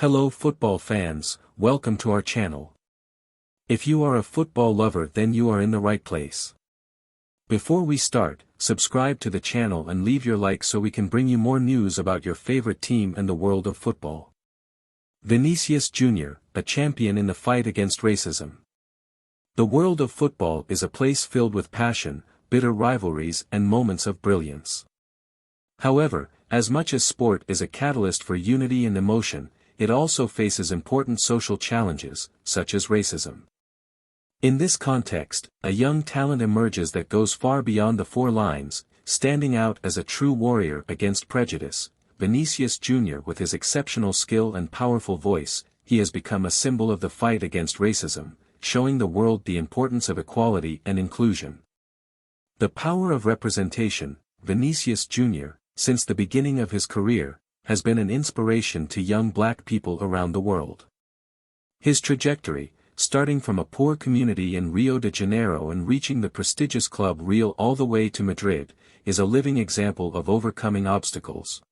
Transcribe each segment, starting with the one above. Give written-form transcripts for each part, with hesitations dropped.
Hello football fans, welcome to our channel. If you are a football lover, then you are in the right place. Before we start, subscribe to the channel and leave your like so we can bring you more news about your favorite team and the world of football. Vinícius Jr, a champion in the fight against racism. The world of football is a place filled with passion, bitter rivalries and moments of brilliance. However, as much as sport is a catalyst for unity and emotion, it also faces important social challenges, such as racism. In this context, a young talent emerges that goes far beyond the four lines, standing out as a true warrior against prejudice. Vinícius Jr. With his exceptional skill and powerful voice, he has become a symbol of the fight against racism, showing the world the importance of equality and inclusion. The power of representation. Vinícius Jr., since the beginning of his career, has been an inspiration to young black people around the world. His trajectory, starting from a poor community in Rio de Janeiro and reaching the prestigious club Real all the way to Madrid, is a living example of overcoming obstacles.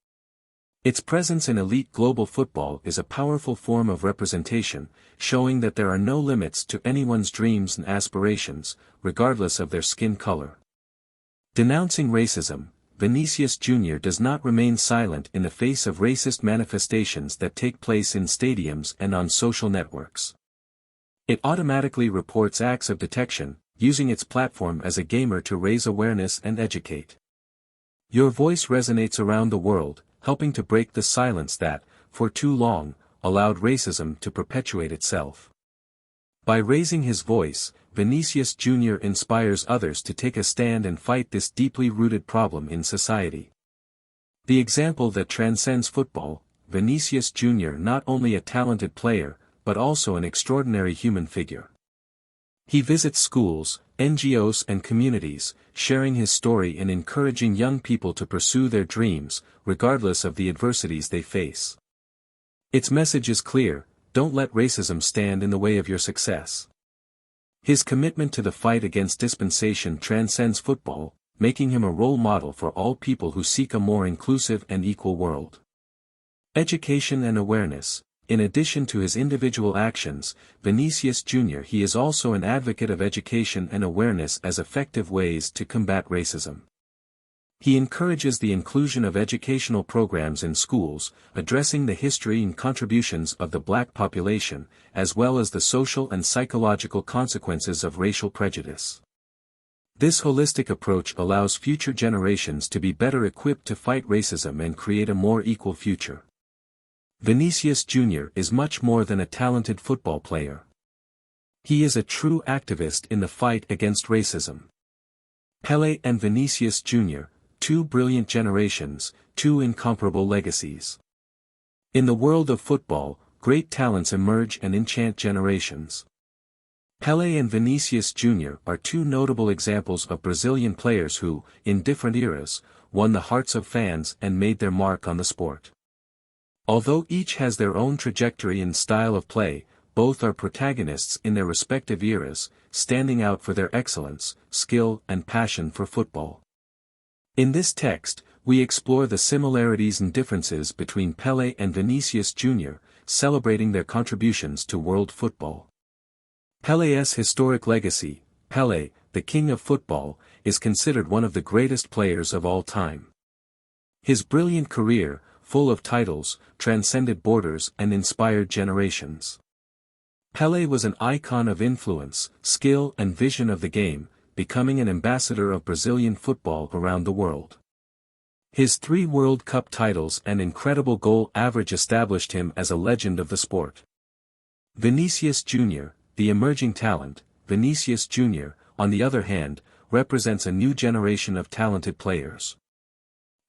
Its presence in elite global football is a powerful form of representation, showing that there are no limits to anyone's dreams and aspirations, regardless of their skin color. Denouncing racism, Vinícius Jr. does not remain silent in the face of racist manifestations that take place in stadiums and on social networks. It automatically reports acts of detection, using its platform as a gamer to raise awareness and educate. Your voice resonates around the world, helping to break the silence that, for too long, allowed racism to perpetuate itself. By raising his voice, Vinícius Jr. inspires others to take a stand and fight this deeply rooted problem in society. The example that transcends football, Vinícius Jr. not only a talented player, but also an extraordinary human figure. He visits schools, NGOs and communities, sharing his story and encouraging young people to pursue their dreams, regardless of the adversities they face. Its message is clear: don't let racism stand in the way of your success. His commitment to the fight against discrimination transcends football, making him a role model for all people who seek a more inclusive and equal world. Education and awareness. In addition to his individual actions, Vinícius Jr. he is also an advocate of education and awareness as effective ways to combat racism. He encourages the inclusion of educational programs in schools, addressing the history and contributions of the black population, as well as the social and psychological consequences of racial prejudice. This holistic approach allows future generations to be better equipped to fight racism and create a more equal future. Vinícius Jr. is much more than a talented football player. He is a true activist in the fight against racism. Pele and Vinicius Jr., two brilliant generations, two incomparable legacies. In the world of football, great talents emerge and enchant generations. Pele and Vinícius Jr. are two notable examples of Brazilian players who, in different eras, won the hearts of fans and made their mark on the sport. Although each has their own trajectory and style of play, both are protagonists in their respective eras, standing out for their excellence, skill and passion for football. In this text, we explore the similarities and differences between Pele and Vinícius Jr., celebrating their contributions to world football. Pele's historic legacy. Pele, the king of football, is considered one of the greatest players of all time. His brilliant career, full of titles, transcended borders and inspired generations. Pele was an icon of influence, skill and vision of the game, becoming an ambassador of Brazilian football around the world. His 3 World Cup titles and incredible goal average established him as a legend of the sport. Vinícius Jr., the emerging talent. Vinícius Jr., on the other hand, represents a new generation of talented players.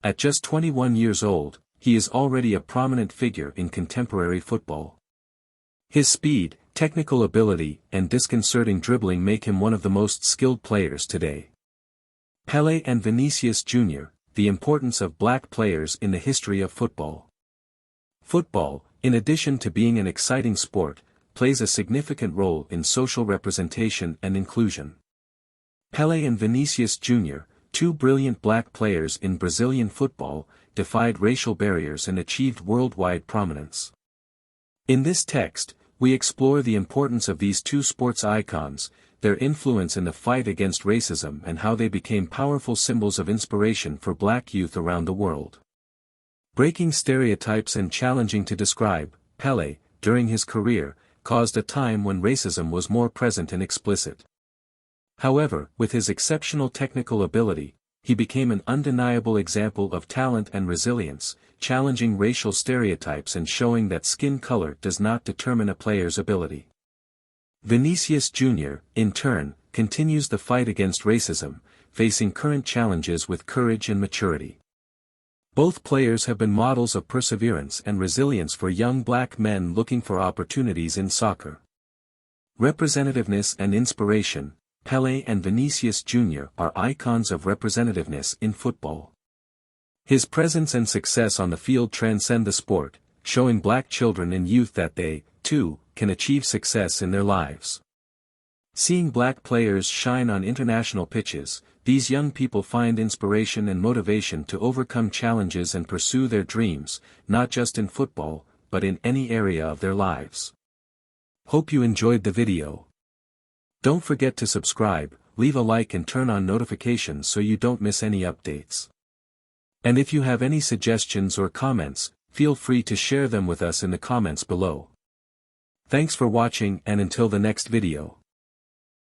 At just 21 years old, he is already a prominent figure in contemporary football. His speed, technical ability, and disconcerting dribbling make him one of the most skilled players today. Pele and Vinícius Jr., the importance of black players in the history of football. Football, in addition to being an exciting sport, plays a significant role in social representation and inclusion. Pele and Vinícius Jr., two brilliant black players in Brazilian football, defied racial barriers and achieved worldwide prominence. In this text, we explore the importance of these two sports icons, their influence in the fight against racism and how they became powerful symbols of inspiration for black youth around the world. Breaking stereotypes and challenging to describe, Pele, during his career, caused a time when racism was more present and explicit. However, with his exceptional technical ability, he became an undeniable example of talent and resilience, challenging racial stereotypes and showing that skin color does not determine a player's ability. Vinícius Jr., in turn, continues the fight against racism, facing current challenges with courage and maturity. Both players have been models of perseverance and resilience for young black men looking for opportunities in soccer. Representativeness and inspiration, Pele and Vinícius Jr. are icons of representativeness in football. His presence and success on the field transcend the sport, showing black children and youth that they, too, can achieve success in their lives. Seeing black players shine on international pitches, these young people find inspiration and motivation to overcome challenges and pursue their dreams, not just in football, but in any area of their lives. Hope you enjoyed the video. Don't forget to subscribe, leave a like and turn on notifications so you don't miss any updates. And if you have any suggestions or comments, feel free to share them with us in the comments below. Thanks for watching and until the next video.